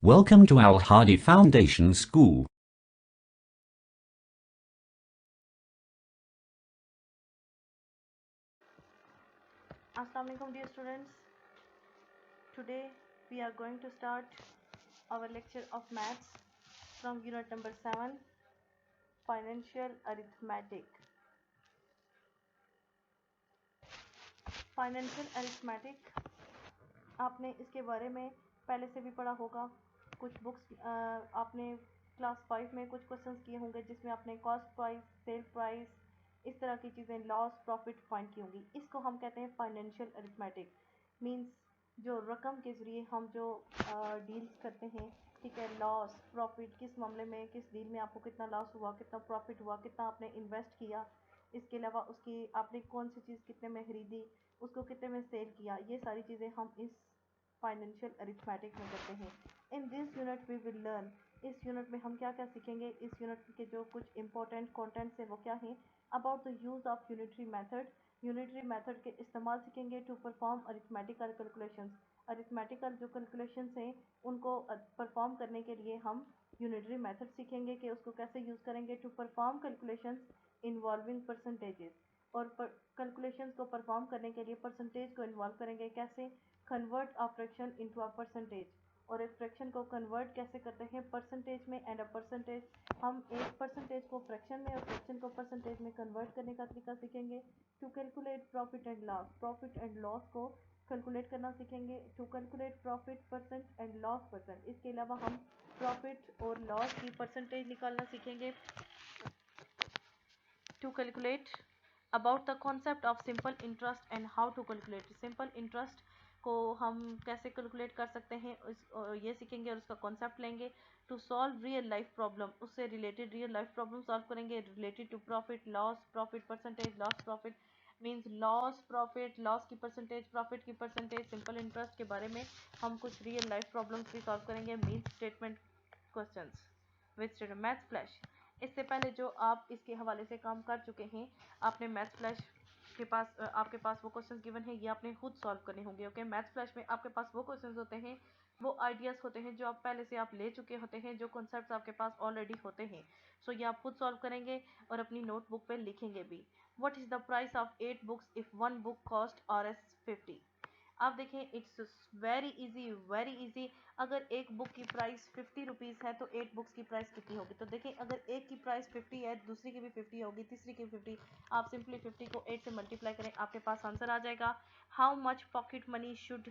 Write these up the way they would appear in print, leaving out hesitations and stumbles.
Welcome to Al Hadi Foundation School. Assalamu alaikum dear students. Today we are going to start our lecture of maths from unit number 7, financial arithmetic. Financial arithmetic आपने इसके बारे में पहले से भी पढ़ा होगा। कुछ बुक्स आपने क्लास 5 में कुछ क्वेश्चंस किए होंगे जिसमें आपने कॉस्ट प्राइस, सेल प्राइस, इस तरह की चीज़ें, लॉस प्रॉफिट फाइंड की होंगी। इसको हम कहते हैं फाइनेंशियल अरिथमेटिक। मींस जो रकम के ज़रिए हम जो डील्स करते हैं, ठीक है, लॉस प्रॉफिट, किस मामले में, किस डील में आपको कितना लॉस हुआ, कितना प्रॉफिट हुआ, कितना आपने इन्वेस्ट किया, इसके अलावा उसकी आपने कौन सी चीज़ कितने में खरीदी, उसको कितने में सेल किया, ये सारी चीज़ें हम इस फाइनेंशियल अरिथमेटिक में करते हैं। In this unit we will learn, इस यूनिट में हम क्या क्या सीखेंगे, इस यूनिट के जो कुछ इंपॉर्टेंट कंटेंट्स हैं वो क्या हैं, about the use of unitary method, unitary method के इस्तेमाल सीखेंगे to perform arithmetical calculations. Arithmetical जो कैलकुलेशंस हैं उनको परफॉर्म करने के लिए हम यूनिटरी मेथड सीखेंगे कि उसको कैसे यूज़ करेंगे to perform calculations involving percentages. और कैलकुलेशंस को परफॉर्म करने के लिए परसेंटेज को इन्वॉल्व करेंगे। कैसे? Convert a fraction into a percentage, और एक फ्रैक्शन को कन्वर्ट कैसे करते हैं परसेंटेज में। एंड अ परसेंटेज, हम एक परसेंटेज को फ्रैक्शन में और फ्रैक्शन को परसेंटेज में कन्वर्ट करने का तरीका सीखेंगे। To calculate profit and loss, profit and loss को कैलकुलेट करना सीखेंगे। To calculate profit percent and loss percent, इसके अलावा हम प्रॉफिट और लॉस की परसेंटेज निकालना सीखेंगे। To calculate about the concept of simple interest and how to calculate simple interest को हम कैसे कैलकुलेट कर सकते हैं, ये सीखेंगे और उसका कॉन्सेप्ट लेंगे। To solve real life problem, उससे related real life problem solve करेंगे related to profit loss, profit percentage, loss profit, means loss profit, loss की परसेंटेज, प्रॉफिट की परसेंटेज, सिंपल इंटरेस्ट के बारे में हम कुछ रियल लाइफ प्रॉब्लम्स भी सॉल्व करेंगे, means statement questions with statement. Maths flash, इससे पहले जो आप इसके हवाले से काम कर चुके हैं, आपने मैथ्स फ्लैश के पास आपके पास वो क्वेश्चंस गिवन है, ये आपने खुद सॉल्व करने होंगे। ओके, मैथ्स फ्लैश में आपके पास वो क्वेश्चंस होते हैं, वो आइडियाज़ होते हैं जो आप पहले से आप ले चुके होते हैं, जो कॉन्सेप्ट्स आपके पास ऑलरेडी होते हैं। सो ये आप खुद सॉल्व करेंगे और अपनी नोटबुक पे लिखेंगे भी। What is the price of 8 books if one book cost Rs 50? आप देखें, it's very easy, very easy. अगर एक बुक की प्राइस 50 रुपीज़ है तो 8 बुक्स की प्राइस कितनी होगी? तो देखें, अगर एक की प्राइस 50 है, दूसरी की भी 50 होगी, तीसरी की 50, आप सिंपली 50 को 8 से मल्टीप्लाई करें, आपके पास आंसर आ जाएगा। How much pocket money should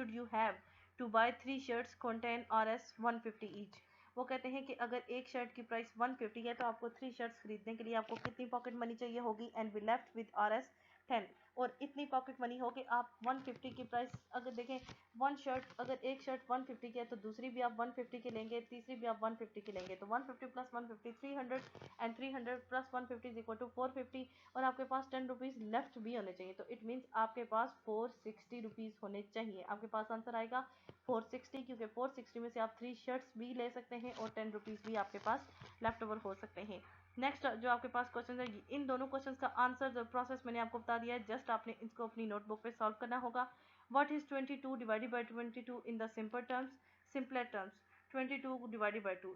you have to buy 3 shirts contain Rs 150 each? वो कहते हैं कि अगर एक शर्ट की प्राइस 150 है तो आपको 3 शर्ट्स खरीदने के लिए आपको कितनी पॉकेट मनी चाहिए होगी? And we left with Rs 10। और इतनी पॉकेट मनी हो कि आप 150 की प्राइस, अगर देखें वन शर्ट, अगर एक शर्ट 150 की है तो दूसरी भी आप 150 की लेंगे, तीसरी भी आप 150 की लेंगे, तो 150 plus 150 300, and 300 plus 150 is equal to 450, और आपके पास 10 रुपीज़ लेफ्ट भी होने चाहिए। तो इट मीन्स आपके पास 460 रुपीज़ होने चाहिए। आपके पास आंसर आएगा 460, क्योंकि 460 में से आप 3 शर्ट्स भी ले सकते हैं और 10 रुपीज़ भी आपके पास लेफ्ट ओवर हो सकते हैं। नेक्स्ट जो आपके पास क्वेश्चन है, इन दोनों क्वेश्चन का आंसर जो प्रोसेस मैंने आपको बता दिया है, जस्ट आपने इसको अपनी नोटबुक पे सॉल्व करना होगा। What is 22 divided by 22 in the simple terms, simpler terms? 22 divided by 2,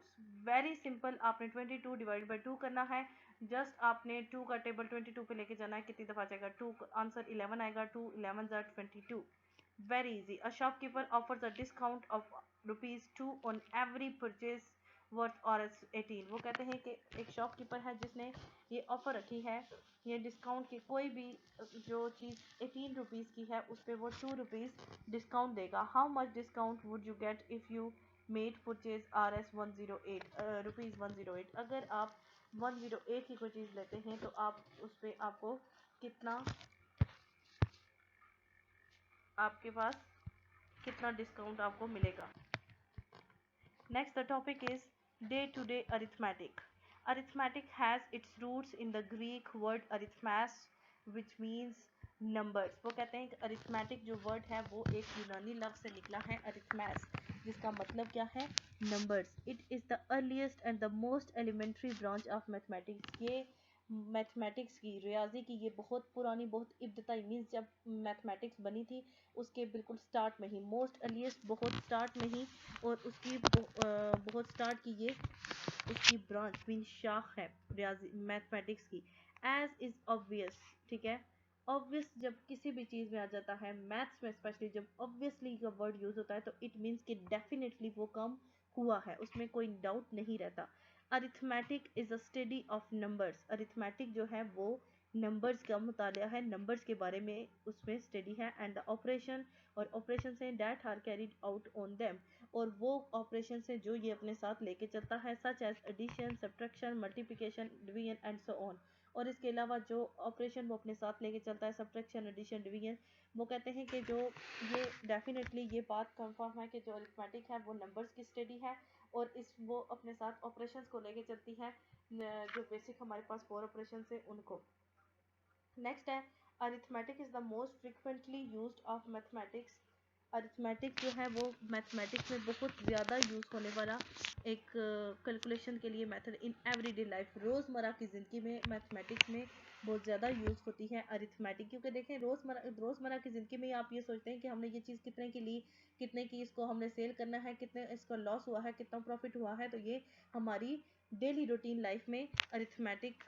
very simple. आपने 22 डिवाइडेड बाय 2 करना है। जस्ट आपने 2 का टेबल 22 पे लेके जाना है, कितनी दफ़ा जाएगा 2, आंसर 11 आएगा। 2 11 22, very easy. A shopkeeper offers a discount of ₹2 on every purchase worth Rs 18। वो कहते हैं कि एक शॉपकीपर है जिसने ये ऑफ़र रखी है, ये डिस्काउंट की, कोई भी जो चीज़ 18 रुपीज़ की है उस पर वो 2 रुपीज़ डिस्काउंट देगा। How much discount would you get if you made purchase ₹108? अगर आप 108 की कोई चीज़ लेते हैं तो आप उस पर आपको कितना, आपके पास कितना डिस्काउंट आपको मिलेगा। Next, the topic is day-to-day arithmetic. Arithmetic has its roots in the Greek word arithmas, which means numbers. वो कहते हैं कि arithmetic जो word है वो एक यूनानी लफ्ज़ से निकला है arithmas, जिसका मतलब क्या है? numbers. It is the earliest and the most elementary branch of mathematics. ये मैथमेटिक्स की, रियाजी की, ये बहुत पुरानी, बहुत इब्तदाई मीन्स जब मैथमेटिक्स बनी थी उसके बिल्कुल स्टार्ट में ही, मोस्ट अर्लीस्ट बहुत स्टार्ट में ही, और उसकी बहुत स्टार्ट की ये उसकी ब्रांच मीन शाख है रियाजी मैथमेटिक्स की। एज इज ऑब्वियस, ठीक है, ऑब्वियस जब किसी भी चीज़ में आ जाता है, मैथ्स में स्पेशली जब ऑब्वियसली का वर्ड यूज होता है तो इट मीन्स कि डेफिनेटली वो कम हुआ है, उसमें कोई डाउट नहीं रहता। Arithmetic is a study of numbers, arithmetic जो है वो नंबर्स का मुताला है, नंबर्स के बारे में उसमें स्टडी है। एंड द ऑपरेशन, और ऑपरेशन से that are carried out on them, और वो ऑपरेशन से जो ये अपने साथ लेके चलता है, such as addition, subtraction, multiplication, division and so on. और इसके अलावा जो ऑपरेशन वो अपने साथ लेके चलता है, सब्ट्रैक्शन, एडिशन, डिवीजन, वो कहते हैं कि जो ये डेफिनेटली ये बात कंफर्म है कि जो अरिथमेटिक है वो नंबर्स की स्टडी है, और इस वो अपने साथ ऑपरेशंस को लेके चलती है, जो बेसिक हमारे पास 4 ऑपरेशन है उनको। नेक्स्ट है arithmetic is the most frequently used of mathematics, arithmetic जो है वो मैथमेटिक्स में बहुत ज़्यादा यूज़ होने वाला एक कैलकुलेशन के लिए मेथड इन एवरीडे लाइफ, रोज़मर्रा की ज़िंदगी में मैथमेटिक्स में बहुत ज़्यादा यूज़ होती है अरिथमेटिक। क्योंकि देखें रोज़मर्रा की ज़िंदगी में आप ये सोचते हैं कि हमने ये चीज़ कितने की ली, कितने की इसको हमने सेल करना है, कितने इसका लॉस हुआ है, कितना प्रॉफिट हुआ है, तो ये हमारी डेली रूटीन लाइफ में अरिथमेटिक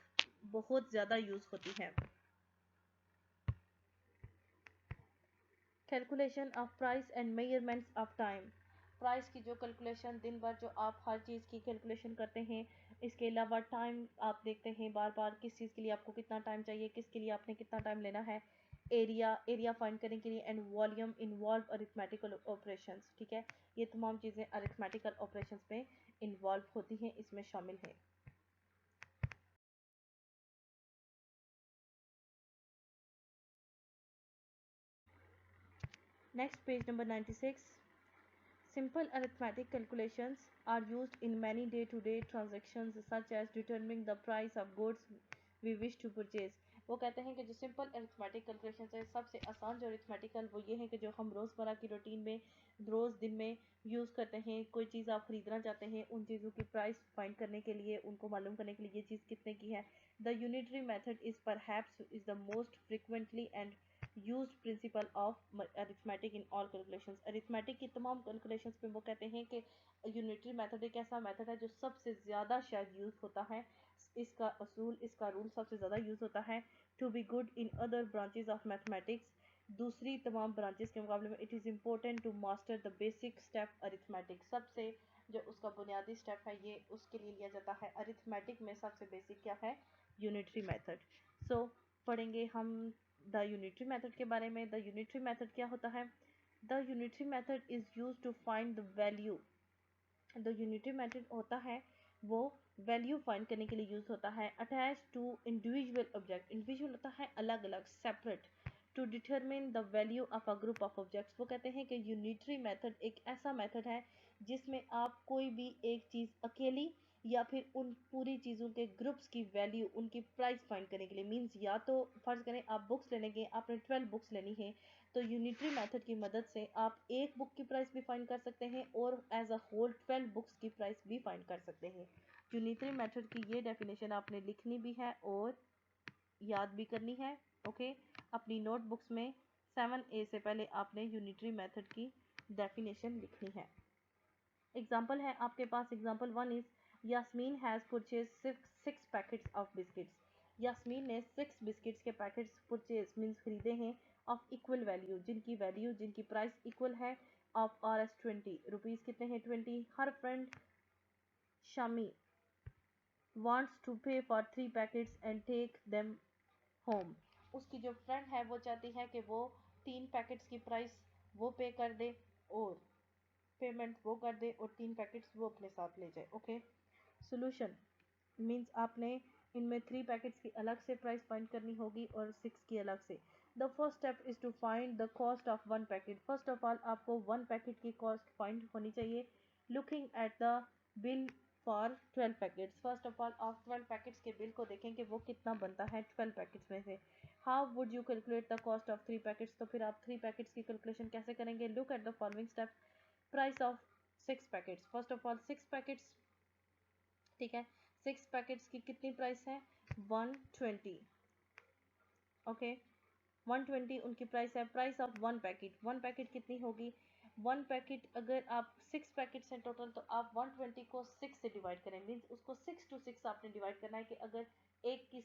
बहुत ज़्यादा यूज़ होती है। Calculation of price and measurements of time, price की जो कैलकुलेशन, दिन भर जो आप हर चीज़ की कैलकुलेशन करते हैं, इसके अलावा टाइम आप देखते हैं बार बार किस चीज़ के लिए आपको कितना टाइम चाहिए, किसके लिए आपने कितना टाइम लेना है, एरिया फाइंड करने के लिए, and volume involve arithmetical operations, ठीक है, ये तमाम चीज़ें अरिथमेटिकल ऑपरेशंस में इन्वॉल्व होती हैं, इसमें शामिल है। Next page number 96, simple arithmetic calculations are used in many day-to-day transactions such as determining the price of goods we wish to purchase। वो कहते हैं कि जो सिंपल अरिथमेटिक कैलकुलेशन है, सबसे आसान जो अरिथमेटिकल वो ये है कि जो हम रोज़मर्रा की रूटीन में रोज़ दिन में यूज़ करते हैं, कोई चीज़ आप ख़रीदना चाहते हैं, उन चीज़ों की प्राइस फाइंड करने के लिए, उनको मालूम करने के लिए ये चीज़ कितने की है। The unitary method is perhaps is the most frequently and use principle of arithmetic in all calculations, arithmetic की तमाम कैलकुलेशंस में वो कहते हैं कि यूनिटरी मेथड एक ऐसा मेथड है जो सबसे ज़्यादा शायद यूज़ होता है, इसका असूल, इसका रूल सबसे ज़्यादा यूज़ होता है। To be good in other branches of mathematics, दूसरी तमाम ब्रांचेस के मुकाबले में, it is important to master the basic step arithmetic, सबसे जो उसका बुनियादी स्टेप है ये उसके लिए लिया जाता है। अरिथमेटिक में सबसे बेसिक क्या है? Unitary method. सो पढ़ेंगे हम द यूनिटरी मेथड के बारे में। द यूनिटरी मेथड क्या होता है? The unitary method is use to find the value, the unitary method होता है वो वैल्यू फाइंड करने के लिए यूज होता है। Attach to individual object, individual होता है अलग अलग, separate. To determine the value of a group of objects, वो कहते हैं कि यूनिटरी मेथड एक ऐसा मेथड है जिसमें आप कोई भी एक चीज़ अकेली या फिर उन पूरी चीज़ों के ग्रुप्स की वैल्यू, उनकी प्राइस फाइंड करने के लिए, मीन्स या तो फर्ज करें आप बुक्स लेने गए, आपने 12 बुक्स लेनी है, तो यूनिटरी मेथड की मदद से आप एक बुक की प्राइस भी फाइंड कर सकते हैं और एज अ होल 12 बुक्स की प्राइस भी फाइंड कर सकते हैं। यूनिटरी मेथड की ये डेफिनेशन आपने लिखनी भी है और याद भी करनी है। ओके, अपनी नोटबुक्स में 7A से पहले आपने यूनिटरी मेथड की डेफिनेशन लिखनी है। एग्जाम्पल है आपके पास, example 1 is Yasmeen has purchase 6 packets of biscuits, Yasmeen ने 6 बिस्किट्स के पैकेट्स परचेज मीन्स खरीदे हैं, ऑफ इक्वल वैल्यू, जिनकी वैल्यू, जिनकी प्राइस इक्वल है, ऑफ RS 20 रुपीज़ कितने हैं? 20। हर friend Shami wants to pay for 3 packets and take them home, उसकी जो फ्रेंड है वो चाहती है कि वो 3 पैकेट्स की प्राइस वो पे कर दे और पेमेंट वो कर दे और 3 पैकेट्स वो अपने साथ ले जाए। ओके, सोल्यूशन मीन्स आपने इनमें 3 पैकेट्स की अलग से प्राइस फाइंड करनी होगी और 6 की अलग से। The first step is to find the cost of 1 packet, first of all आपको 1 पैकेट की कॉस्ट फाइंड होनी चाहिए। Looking at the bill for 12 packets, first of all आप 12 पैकेट्स के बिल को देखें कि वो कितना बनता है 12 पैकेट्स में से। How would you calculate the cost of 3 packets, तो फिर आप 3 पैकेट्स की कैलकुलेशन कैसे करेंगे? Look at the following step, price of 6 packets, first of all 6 packets, ठीक है, 6 पैकेट्स की कितनी प्राइस है 120 ओके 120 उनकी प्राइस है। प्राइस ऑफ वन पैकेट कितनी होगी वन पैकेट अगर आप 6 पैकेट्स हैं टोटल तो आप 120 को 6 से डिवाइड करें मीन्स उसको 6 to 6 आपने डिवाइड करना है कि अगर एक की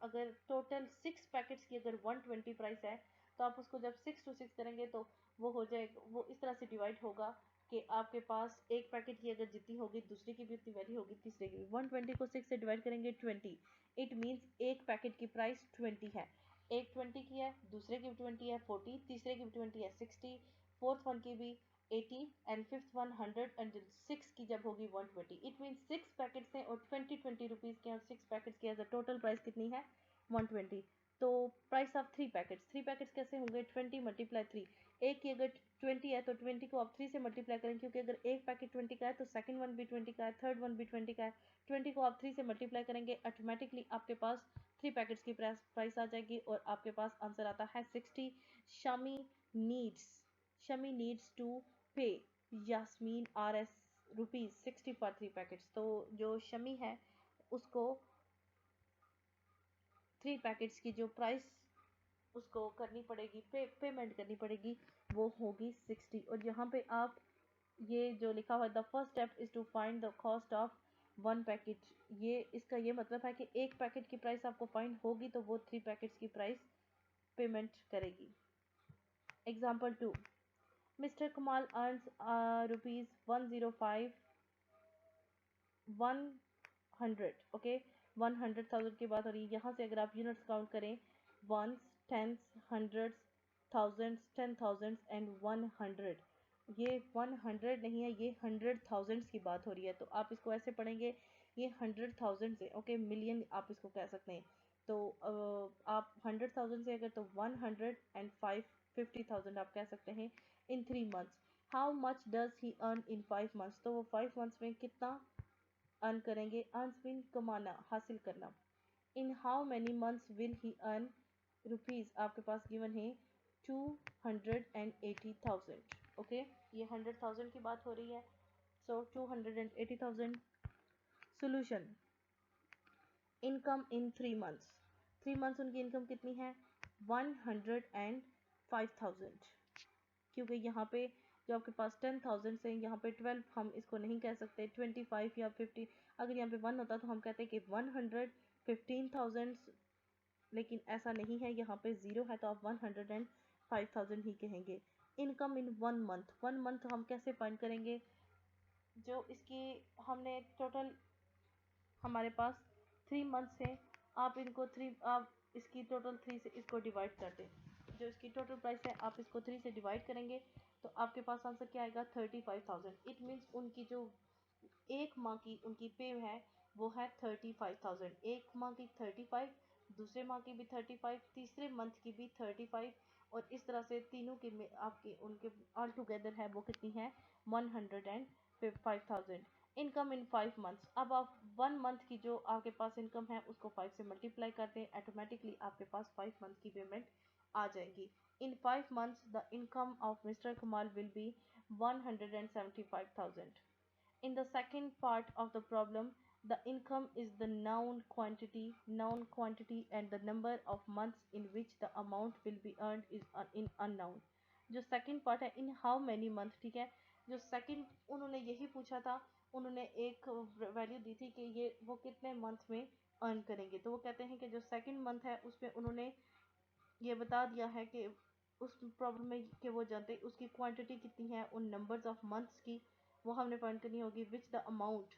अगर टोटल 6 पैकेट्स की अगर 120 प्राइस है तो आप उसको जब 6 to 6 करेंगे तो वो हो जाएगा, वो इस तरह से डिवाइड होगा कि आपके पास एक पैकेट की अगर जितनी होगी दूसरे की भी उतनी वैल्यू होगी तीसरे की भी। 120 को 6 से डिवाइड करेंगे 20 इट मीन्स एक पैकेट की प्राइस 20 है। एक 20 की है दूसरे की भी 20 है 40 तीसरे की भी 20 है 60 फोर्थ वन की भी 80 and fifth one 100 and six की जब होगी 120 इट मीन्स 6 पैकेट्स हैं और 20 रुपीज़ के और 6 पैकेट्स की एज अ टोटल प्राइस कितनी है 120। तो प्राइस ऑफ 3 पैकेट्स कैसे होंगे 20 मल्टीप्लाई 3 एक की अगर 20 है तो 20 को आप 3 से मल्टीप्लाई करें क्योंकि अगर एक पैकेट 20 का है तो सेकंड वन भी 20 का है थर्ड वन भी 20 का है 20 को आप 3 से मल्टीप्लाई करेंगे ऑटोमेटिकली आपके पास 3 पैकेट्स की प्राइस आ जाएगी और आपके पास आंसर आता है 60। शमी नीड्स टू पे यास्मीन RS ₹60 फॉर 3 पैकेट्स। तो जो शमी है उसको 3 पैकेट्स की जो प्राइस उसको करनी पड़ेगी पेमेंट करनी पड़ेगी वो होगी 60। और यहाँ पे आप ये जो लिखा हुआ है the first step is to find the cost of one packet, ये इसका ये मतलब है कि एक पैकेट की प्राइस आपको फाइंड होगी तो वो 3 पैकेट्स की प्राइस पेमेंट करेगी। एग्जाम्पल 2 मिस्टर कमाल अर्न्स ₹105 100 ओके 100,000 की बात हो रही है। यहाँ से अगर आप यूनिट्स काउंट करें once tens hundreds thousands 10,000 and 100 ये 100 नहीं है ये 100,000 की बात हो रही है तो आप इसको ऐसे पढ़ेंगे ये 100,000 से ओके मिलियन आप इसको कह सकते हैं। तो आप 100,000 से अगर तो 150,000 आप कह सकते हैं इन 3 months. How much does he earn in 5 months, तो वो 5 मंथ्स में कितना अर्न करेंगे। अर्न्स मीन कमाना हासिल करना। In how many months will he earn rupees आपके पास गिवन है 280,000 ओके ये 100,000 की बात हो रही है सो 280,000। Solution income in 3 months 3 months उनकी इनकम कितनी है 105,000 क्योंकि यहाँ पे जो आपके पास 10,000 से यहाँ पे 12 हम इसको नहीं कह सकते 25 या 50 अगर यहाँ पे 1 होता तो हम कहते कि 115,000 लेकिन ऐसा नहीं है यहाँ पे 0 है तो आप 105,000 ही कहेंगे। इनकम इन 1 मंथ हम कैसे फाइंड करेंगे जो इसकी हमने टोटल हमारे पास 3 मंथ्स हैं आप इनको 3 आप इसकी टोटल 3 से इसको डिवाइड कर दें जो इसकी टोटल प्राइस है आप इसको 3 से डिवाइड करेंगे तो आपके पास आंसर क्या आएगा 35,000। इट मीन्स उनकी जो एक माह की उनकी पे है वो है 35,000 एक माह की 35 दूसरे माह की भी 35 तीसरे मंथ की भी 35 और इस तरह से तीनों की आपकी उनके ऑल टुगेदर है वो कितनी है 105,000। इनकम इन 5 मंथ्स अब आप 1 मंथ की जो आपके पास इनकम है उसको 5 से मल्टीप्लाई करते हैं ऑटोमेटिकली आपके पास 5 मंथ की पेमेंट आ जाएगी। इन 5 months the income of Mr. Kamal will be 175,000. In the second part of the problem, the income is the noun quantity and the number of months in which the amount will be earned is in unknown. जो second part है in how many months, ठीक है जो second उन्होंने यही पूछा था उन्होंने एक वैल्यू दी थी कि ये वो कितने मंथ में अर्न करेंगे तो वो कहते हैं कि जो सेकंड मंथ है उसमें उन्होंने ये बता दिया है कि उस प्रॉब्लम में कि वो जानते उसकी क्वांटिटी कितनी है उन नंबर्स ऑफ मंथ्स की वो हमने फाइंड करनी होगी विच द अमाउंट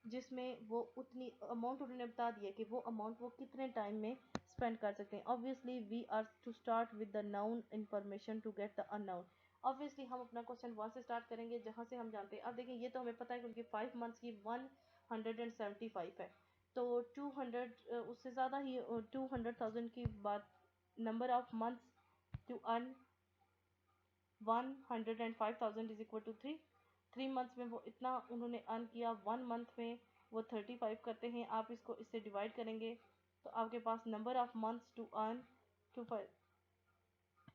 जिसमें वो उतनी अमाउंट उन्होंने बता दिया कि वो अमाउंट वो कितने टाइम में स्पेंड कर सकते हैं। Obviously we are to start with the known information to get the unknown. Obviously हम अपना क्वेश्चन 1 से स्टार्ट करेंगे जहाँ से हम जानते हैं। अब देखिए ये तो हमें पता है क्योंकि 5 मंथ्स की 175 है तो 200 उससे ज़्यादा ही 200,000 की बात number of months to earn 105,000 is equal to 3 months में वो इतना उन्होंने अर्न किया 1 मंथ में वो 35 करते हैं आप इसको इससे डिवाइड करेंगे तो आपके पास number of months to earn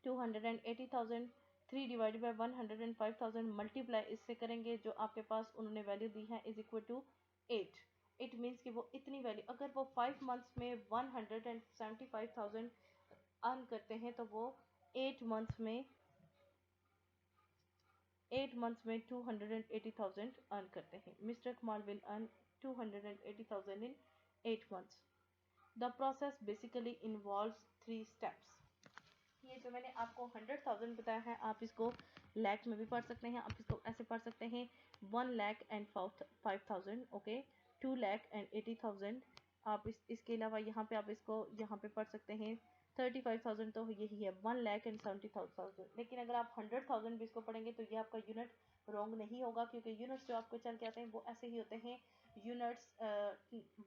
280,000 3 divided by 105,000 multiply इससे करेंगे जो आपके पास उन्होंने वैल्यू दी है is equal to 8 it means कि वो इतनी वैल्यू, अगर वो 5 मंथ्स में 175,000 अर्न करते हैं तो वो 8 मंथ्स में 280,000 अर्न करते हैं. Mister Kumar will earn 280,000 in 8 months. The process basically involves 3 steps. ये जो मैंने आपको 100,000 बताया है, आप इसको लैख में भी पढ़ सकते हैं, आप इसको ऐसे पढ़ सकते हैं 1,05,000, ओके, 2,80,000. आप इसके अलावा यहाँ पे आप इसको यहाँ पे पढ़ सकते हैं 35,000, तो यही है 1,70,000. लेकिन अगर आप 100,000 भी इसको पढ़ेंगे तो ये आपका यूनिट रॉन्ग नहीं होगा, क्योंकि यूनिट्स जो आपको चल के आते हैं वो ऐसे ही होते हैं. Units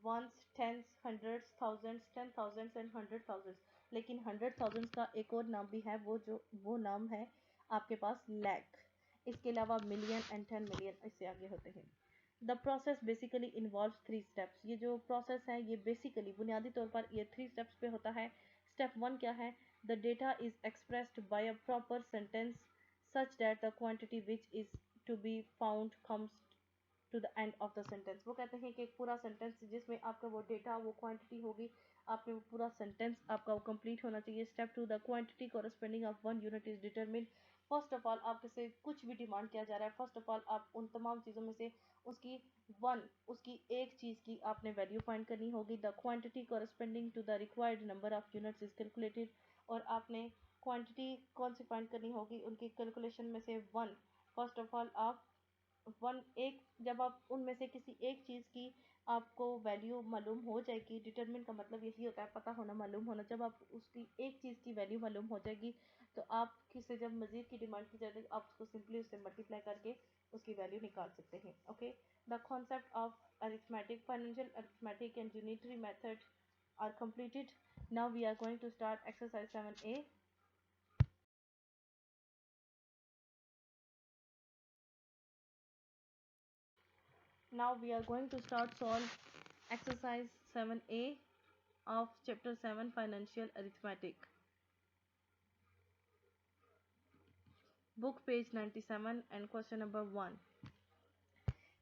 ones, tens, hundreds, thousands, 10,000 and 100,000. लेकिन 100,000 का एक और नाम भी है, वो नाम है आपके पास लैख. इसके अलावा मिलियन एंड 10 मिलियन इससे आगे होते हैं. The process basically involve 3 steps. ये जो प्रोसेस है ये बेसिकली बुनियादी तौर पर ये 3 स्टेप्स पे होता है. स्टेप 1 क्या है? The data is expressed by a proper sentence such that the quantity which is to be found comes to the end of the sentence. वो कहते हैं कि एक पूरा सेंटेंस जिसमें आपका वो डेटा, वो क्वांटिटी होगी, आपने वो पूरा सेंटेंस आपका वो कंप्लीट होना चाहिए. Step 2, the quantity corresponding of one unit is determine. First of all आपके से कुछ भी डिमांड किया जा रहा है, फर्स्ट ऑफ ऑल आप उन तमाम चीज़ों में से उसकी एक चीज़ की आपने वैल्यू फाइंड करनी होगी. The quantity corresponding to the required number of units is calculated. और आपने क्वांटिटी कौन सी फाइंड करनी होगी? उनकी कैलकुलेशन में से वन. फर्स्ट ऑफ ऑल आप जब आप उनमें से किसी एक चीज़ की आपको वैल्यू मालूम हो जाएगी, डिटरमिन का मतलब यही होता है पता होना, मालूम होना. जब आप उसकी एक चीज़ की वैल्यू मालूम हो जाएगी तो आप किसे जब मज़ीद की डिमांड की जाएगी आप उसको सिंपली उससे मल्टीप्लाई करके उसकी वैल्यू निकाल सकते हैं. Okay, the concept of arithmetic, financial arithmetic and unitary method are completed. Now we are going to start exercise 7a. Now we are going to start solve exercise 7a of chapter 7 financial arithmetic. Book page 97 and question number 1.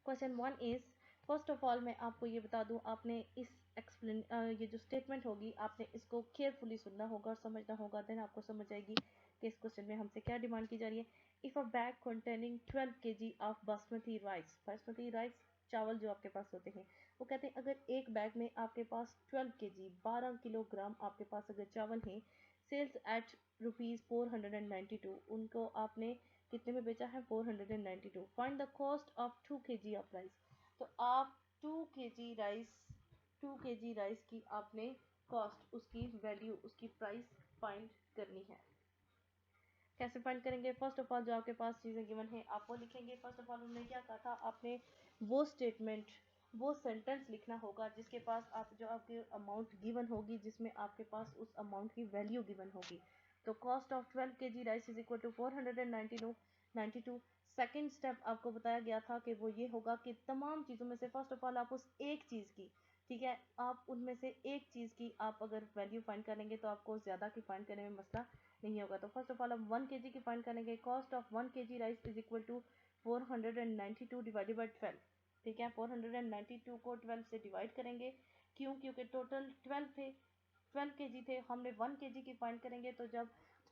Question 1 is, first of all मैं आपको ये बता दूं, आपने ये जो statement होगी आपने इसको केयरफुली सुनना होगा और समझना होगा, देन आपको समझ आएगी कि इस क्वेश्चन में हमसे क्या डिमांड की जा रही है. If a bag containing 12 kg of basmati rice चावल जो आपके पास होते हैं, वो कहते हैं अगर एक बैग में आपके पास 12 kg 12 किलोग्राम आपके पास अगर चावल है, सेल्स एट ₹492, उनको आपने कितने में बेचा है? 492. Find the cost of 2 kg of rice. तो आप 2 kg राइस की आपने कॉस्ट, उसकी वैल्यू, उसकी प्राइस फाइंड करनी है. कैसे फाइंड करेंगे? फर्स्ट ऑफ ऑल जो आपके पास चीज़ें गिवन है आप वो लिखेंगे. फर्स्ट ऑफ ऑल उन्होंने क्या कहा था, आपने वो स्टेटमेंट, वो सेंटेंस लिखना होगा जिसके पास आप जो आपकी अमाउंट गिवन होगी, जिसमें आपके पास उस अमाउंट की वैल्यू गिवन होगी. तो cost of 12 kg rice is equal to 492. Second step आपको बताया गया था कि वो ये होगा कि तमाम चीज़ों में से फर्स्ट ऑफ ऑल आप उस एक चीज़ की, ठीक है, आप उनमें से एक चीज़ की आप अगर वैल्यू फाइंड करेंगे तो आपको ज़्यादा की फाइंड करने में मसला नहीं होगा. तो फर्स्ट ऑफ ऑल हम 1 kg की फाइंड करेंगे. Cost of 1 kg rice is equal to 492 divided by 12. ठीक है, 492 को 12 से डिवाइड करेंगे. क्यों? क्योंकि टोटल 12 kg थे, हमने 1 kg की फाइंड करेंगे तो जब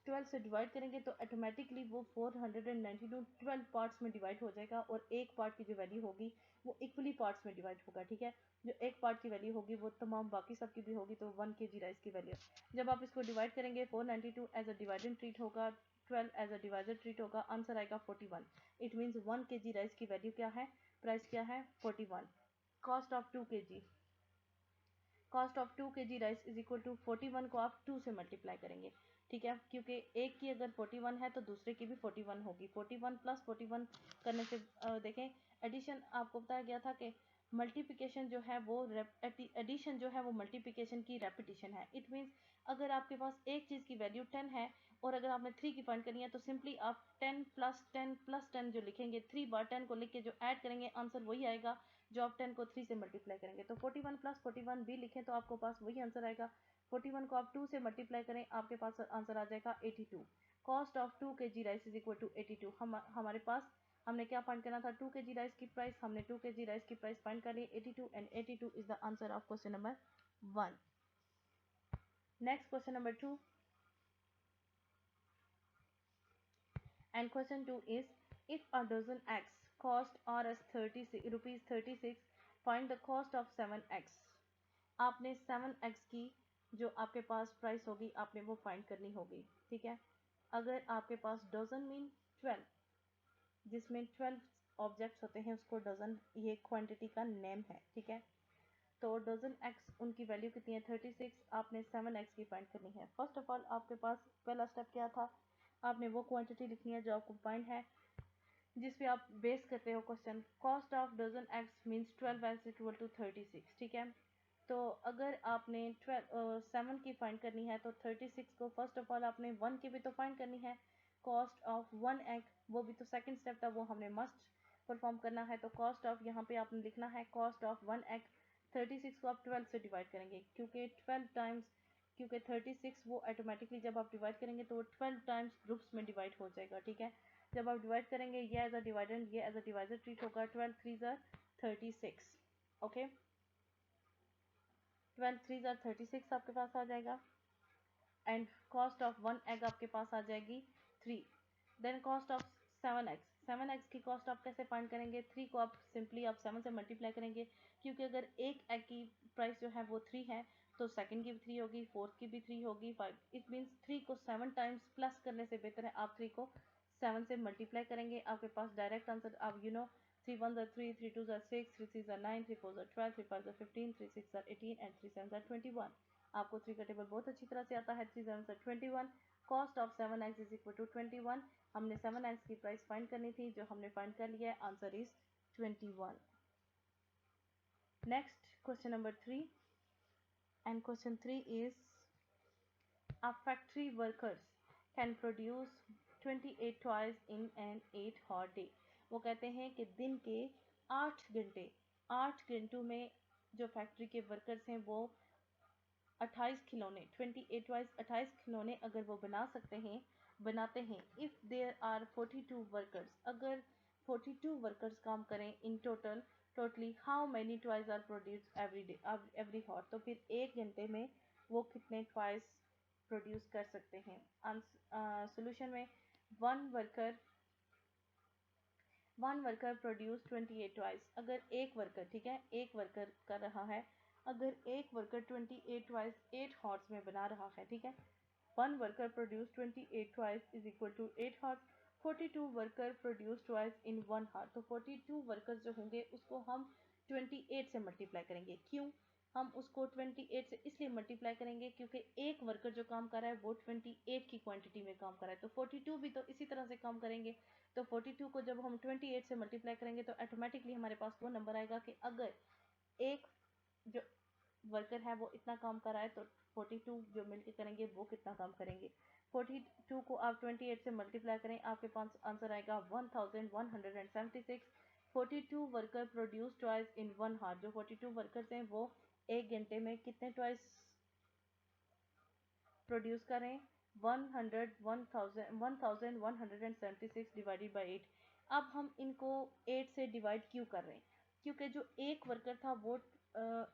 12 से डिवाइड करेंगे तो ऑटोमेटिकली वो 492 12 पार्ट्स में डिवाइड हो जाएगा और एक पार्ट की जो वैल्यू होगी वो इक्वली पार्ट्स में डिवाइड होगा. ठीक है, जो एक पार्ट की वैल्यू होगी वो तमाम बाकी सब की भी होगी. तो 1 kg राइस की वैल्यू जब आप इसको डिवाइड करेंगे 492 एज अ डिवाइडेड ट्रीट होगा, 12 एज अ डिवाइजर ट्रीट होगा, आंसर आएगा 41. इट मीन्स 1 kg राइस की वैल्यू क्या है, प्राइस क्या है? 41. Cost of 2 kg, cost of 2 kg rice is equal to 41 को आप 2 से मल्टीप्लाई करेंगे. ठीक है, क्योंकि एक की अगर 41 है तो दूसरे की भी 41 होगी. 41 प्लस 41 करने से देखें, एडिशन आपको बताया गया था कि मल्टीप्लिकेशन जो है वो एडिशन जो है वो मल्टीप्लिकेशन की रेपिटेशन है. इट मीन्स अगर आपके पास एक चीज़ की वैल्यू 10 है और अगर आपने 3 की फाइंड करनी है तो सिंपली आप 10 प्लस 10 प्लस 10 जो लिखेंगे, 3 बार 10 को लिख के जो ऐड करेंगे आंसर वही आएगा जो आप 10 को 3 से मल्टीप्लाई करेंगे. तो 41 प्लस 41 भी लिखें तो आपको पास वही आंसर आएगा. 41 को आप 2 से मल्टीप्लाई करें आपके पास आंसर आ जाएगा 82. Cost of 2 kg rice is equal to 82। हमारे पास हमने क्या फाइंड करना था, 2 kg राइस की प्राइस, हमने 2 kg राइस की प्राइस फाइंड कर ली 82 and 82 is the answer of question number 1। Next question number 2 and question 2 is if a dozen eggs cost Rs 36 rupees 36, find the cost of 7 eggs। आपने 7 eggs की जो आपके पास price होगी आपने वो find करनी होगी, ठीक है। अगर आपके पास डजन मीन 12, जिसमें 12 ऑब्जेक्ट्स होते हैं उसको डजन ये क्वांटिटी का नेम है, ठीक है। तो डजन एक्स उनकी वैल्यू कितनी है 36, आपने 7 एक्स की फाइंड करनी है। फर्स्ट ऑफ ऑल आपके पास पहला स्टेप क्या था, आपने वो क्वांटिटी लिखनी है जो आपको फाइंड है, जिस पे आप बेस करते हो question. Cost of dozen X means 12 X equal to 36, ठीक है। तो अगर आपने 7 की फाइंड करनी है तो 36 को फर्स्ट ऑफ ऑल आपने 1 की भी तो फाइंड करनी है। कॉस्ट ऑफ 1 एग वो भी तो सेकंड स्टेप था, वो हमने मस्ट परफॉर्म करना है। तो कॉस्ट ऑफ यहाँ पे आपने लिखना है कॉस्ट ऑफ 1 एग। 36 को आप 12 से डिवाइड करेंगे क्योंकि 12 टाइम्स, क्योंकि 36 वो ऑटोमेटिकली जब आप डिवाइड करेंगे तो वो 12 टाइम्स ग्रुप्स में डिवाइड हो जाएगा, ठीक है। जब आप डिवाइड करेंगे ये एज अ डिवाइडेंड, ये एज अ डिवाइजर ट्रीट होगा। 12 3 ज़ा 36, ओके। 12 3 ज़ा 36 आपके पास आ जाएगा एंड कॉस्ट ऑफ 1 एग आपके पास आ जाएगी 3। Then cost of 7 X, 7 X की कॉस्ट आप कैसे फाइंड करेंगे, 3 को आप सिंपली आप 7 से मल्टीप्लाई करेंगे क्योंकि अगर एक एग की प्राइस जो है वो 3 है तो सेकंड की भी 3 होगी, फोर्थ की भी 3 होगी, 5। इट मीन्स 3 को 7 टाइम्स प्लस करने से बेहतर है आप 3 को 7 से मल्टीप्लाई करेंगे। आपके पास डायरेक्ट आंसर आप 3 1 ज़ा 3, 3 2 ज़ा 6, 3 3 ज़ा 9, 3 4 ज़ा 12, 3 5 ज़ा 15, 3 6 ज़ा 18 एंड 3 7 ज़ा 21। आपको 3 का टेबल बहुत अच्छी तरह से आता है। 3 7 ज़ा 21, cost of 7 X is equal to 21। हमने 7 एक्स की प्राइस फाइंड करनी थी जो हमने फाइंड कर लिया है, answer is 21। Next question number 3 and question 3 is a factory workers can produce 28 toys in an 8-hour day। वो कहते हैं कि दिन के 8 घंटों में जो फैक्ट्री के वर्कर्स हैं वो 28 खिलौने 28 वाइज 28 खिलौने अगर वो बनाते हैं। इफ़ देयर आर 42 वर्कर्स, अगर 42 वर्कर्स काम करें in totally how many toys are produce every day every hour, तो फिर एक घंटे में वो कितने टॉयज प्रोड्यूस कर सकते हैं। सोल्यूशन में वन वर्कर प्रोड्यूस 28 टॉयज। अगर एक वर्कर, ठीक है, एक वर्कर कर रहा है, अगर एक वर्कर 28 टॉयज 8 हॉर्स में बना रहा है, ठीक है। One worker produce 28 toys is equal to 8 hours. 42 worker produce toys in 1 hour, तो 42 वर्कर्स जो होंगे उसको हम 28 से मल्टीप्लाई करेंगे। क्यों हम उसको 28 से इसलिए मल्टीप्लाई करेंगे क्योंकि एक वर्कर जो काम कर रहा है वो 28 की क्वांटिटी में काम कर रहा है, तो 42 भी तो इसी तरह से काम करेंगे। तो 42 को जब हम 28 से मल्टीप्लाई करेंगे तो ऑटोमेटिकली हमारे पास वो नंबर आएगा कि अगर एक जो वर्कर है वो इतना काम कर रहा है तो 42 जो मिलके करेंगे वो कितना काम करेंगे। 42 को आप 28 से मल्टीप्लाई करें, आपके पास आंसर आएगा 1176। 42 वर्कर प्रोड्यूस टॉयज इन 1 हार, जो 42 वर्कर्स हैं वो एक घंटे में कितने टॉयज प्रोड्यूस करें, 1176 डिवाइडेड बाई 8। अब हम इनको 8 से डिवाइड क्यों कर रहे हैं, क्योंकि जो एक वर्कर था वो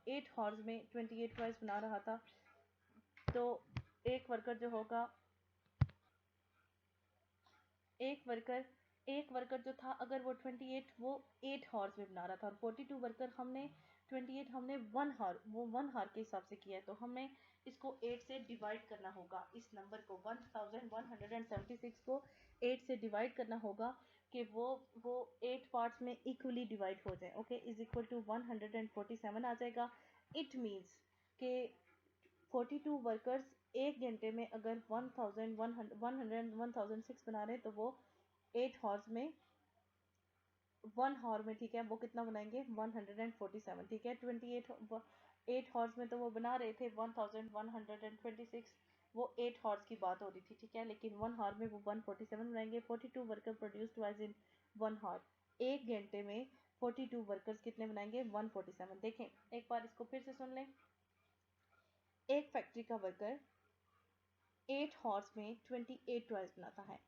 8 हॉर्स में 28 टॉयज बना रहा था। तो एक वर्कर जो होगा, एक वर्कर जो था अगर वो 28 वो 8 हॉर्स में बना रहा था और 42 वर्कर हमने 28 हमने 1 हार वो 1 हार के हिसाब से किया है, तो हमें इसको 8 से डिवाइड करना होगा। इस नंबर को 1176 को 8 से डिवाइड करना होगा कि वो 8 पार्ट्स में इक्वली डिवाइड हो जाए। ओके, इज इक्वल टू 147 आ जाएगा। इट मीन्स के 42 वर्कर्स एक घंटे में अगर 1006 बना रहे हैं तो वो 8 हॉर्स में 1 हॉर में, ठीक है, वो कितना बनाएंगे 147, ठीक है। 8 हॉर्स में तो वो बना रहे थे 1126, वो 8 हॉर्स की बात हो रही थी, ठीक है, लेकिन 1 हॉर में वो 147 बनाएंगे। 42 worker produced wise in 1 hour, एक घंटे में 42 वर्कर्स कितने बनाएंगे 147। देखें एक बार इसको फिर से सुन लें। एक फैक्ट्री का वर्कर 8 हॉर्स में 28 टॉयज बनाता है,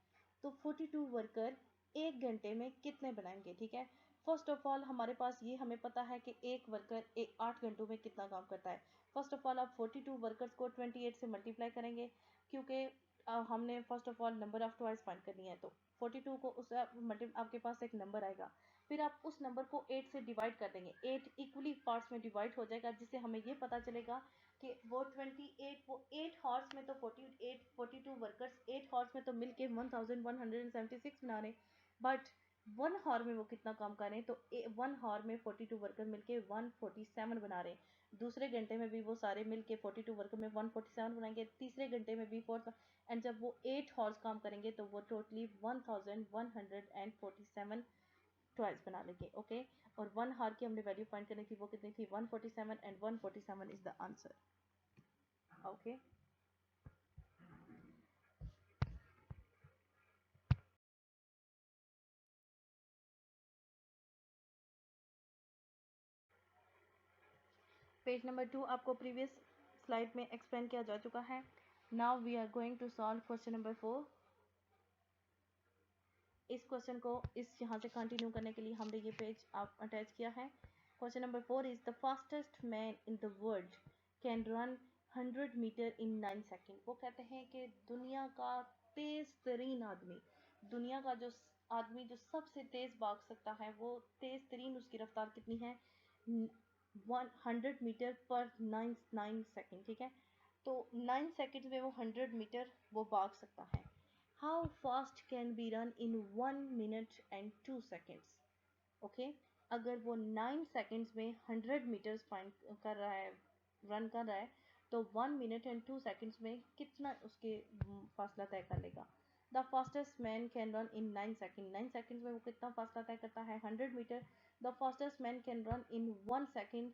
तो 42 वर्कर 1 घंटे में कितने बनाएंगे? ठीक है, फर्स्ट ऑफ ऑल हमारे पास ये हमें पता है कि एक वर्कर 8 घंटों में कितना काम करता है। फर्स्ट ऑफ ऑल आप 42 वर्कर्स को 28 से मल्टीप्लाई करेंगे, क्योंकि हमने first of all number of toys find करनी है, तो 42 को उस आपके पास एक नंबर आएगा, फिर आप उस नंबर को 8 से डिवाइड कर देंगे, 8 इक्वली पार्ट्स में डिवाइड हो जाएगा, जिससे हमें ये पता चलेगा कि वो 28 वो 8 हॉर्स में तो 42 वर्कर्स 8 हॉर्स में तो मिलके 1176 बना रहे, बट 1 हॉर में वो कितना काम कर रहे हैं, तो 1 हॉर में 42 वर्कर मिलके 147 बना रहे हैं। दूसरे घंटे में भी वो सारे मिलके 42 वर्कर में 147 बनाएंगे, तीसरे घंटे में भी 4, एंड जब वो 8 हॉर्स काम करेंगे तो वो टोटली 1147 ट्वाइस बना लेंगे। ओके, और 1 हार की हमने वैल्यू फाइंड करनी थी, वो कितनी थी? 147, and 147 is the answer. Okay, page number 2 आपको प्रीवियस स्लाइड में एक्सप्लेन किया जा चुका है। Now we are going to solve question number 4। इस क्वेश्चन को इस यहाँ से कंटिन्यू करने के लिए हमने ये पेज आप अटैच किया है। Question number 4 is the fastest man in the world can run 100 metre इन 9 सेकेंड। वो कहते हैं कि दुनिया का तेज तरीन आदमी, दुनिया का जो आदमी जो सबसे तेज भाग सकता है, वो तेज तरीन उसकी रफ्तार कितनी है? 100 मीटर पर 9 सेकेंड। ठीक है, तो 9 सेकेंड में वो 100 मीटर वो भाग सकता है। How fast can be run in 1 minute and 2 seconds? Okay, अगर वो 9 सेकेंड्स में 100 मीटर्स फाइंड कर रहा है, रन कर रहा है, तो 1 मिनट एंड 2 सेकेंड्स में कितना उसके फासला तय कर लेगा? The fastest man can run in 9 second. 9 seconds में वो कितना फासला तय करता है? 100 metre. The fastest man can run in 1 second.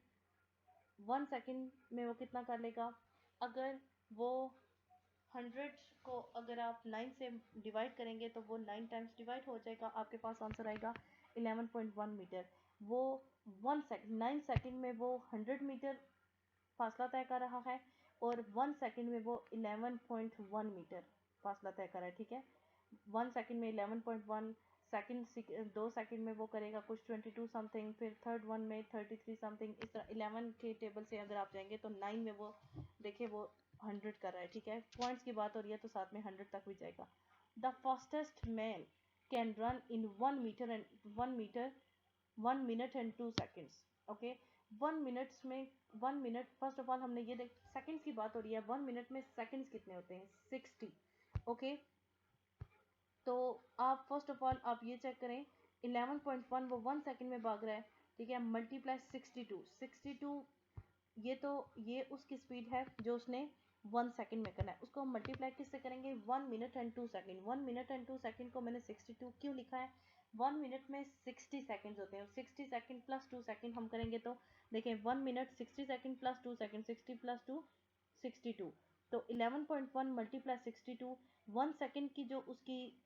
1 second में वो कितना कर लेगा? अगर वो 100 को अगर आप 9 से डिवाइड करेंगे तो वो 9 टाइम्स डिवाइड हो जाएगा, आपके पास आंसर आएगा 11.1 मीटर। वो 1 सेकेंड 9 सेकेंड में वो 100 मीटर फासला तय कर रहा है, और 1 सेकेंड में वो 11.1 मीटर फासला तय कर रहा है। ठीक है, 1 सेकेंड में 11.1, सेकेंड 2 सेकेंड में वो करेगा कुछ 22 समथिंग, फिर थर्ड वन में 33 समथिंग, इस तरह 11 के टेबल से अगर आप जाएंगे तो 9 में वो देखिए वो 100 कर रहा है। ठीक है, पॉइंट्स की बात हो रही है तो साथ में 100 तक भी जाएगा। The fastest man can run in 1 minute and 2 seconds. Okay, 1 minute first of all हमने ये देख, सेकेंड्स की बात हो रही है, 1 मिनट में सेकेंड्स कितने होते हैं? 60। ओके, तो आप फर्स्ट ऑफ ऑल आप ये चेक करें, 11.1 वो 1 सेकेंड में भाग रहा है। ठीक है, मल्टीप्लाई 62, ये उसकी स्पीड है जो उसने 1 सेकेंड में करना है। उसको हम मल्टीप्लाई किससे करेंगे? 1 minute and 2 second. 1 minute and 2 second को मैंने 62 क्यों लिखा है? 1 मिनट में 60 सेकेंड्स होते हैं, 60 सेकेंड प्लस 2 सेकेंड हम करेंगे तो देखें 1 minute 60 second plus 2 second, 60 plus 2 62, तो 11.1 मल्टीप्लाई 62, 1 सेकेंड की जो उसकी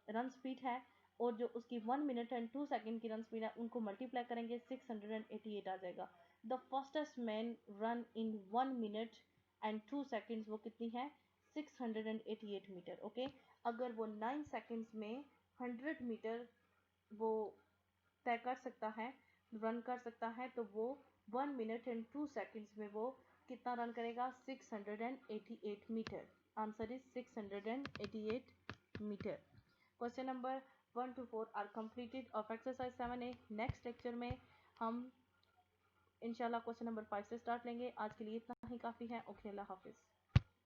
रन स्पीड है और जो उसकी 1 मिनट एंड 2 सेकेंड की रन स्पीड है, उनको मल्टीप्लाई करेंगे 688 आ जाएगा। The fastest man run in 1 minute and 2 seconds वो कितनी है? 688 मीटर। ओके, अगर वो 9 सेकेंड्स में 100 मीटर वो तय कर सकता है, रन कर सकता है, तो वो 1 मिनट एंड 2 सेकेंड्स में वो कितना रन करेगा? 688 metre. Answer is 688 metre. Question number 1 to 4 are completed of exercise 7A। Next lecture में हम इंशाल्लाह क्वेश्चन नंबर 5 से स्टार्ट लेंगे। आज के लिए इतना ही काफ़ी है। ओके, अल्लाह हाफिज़।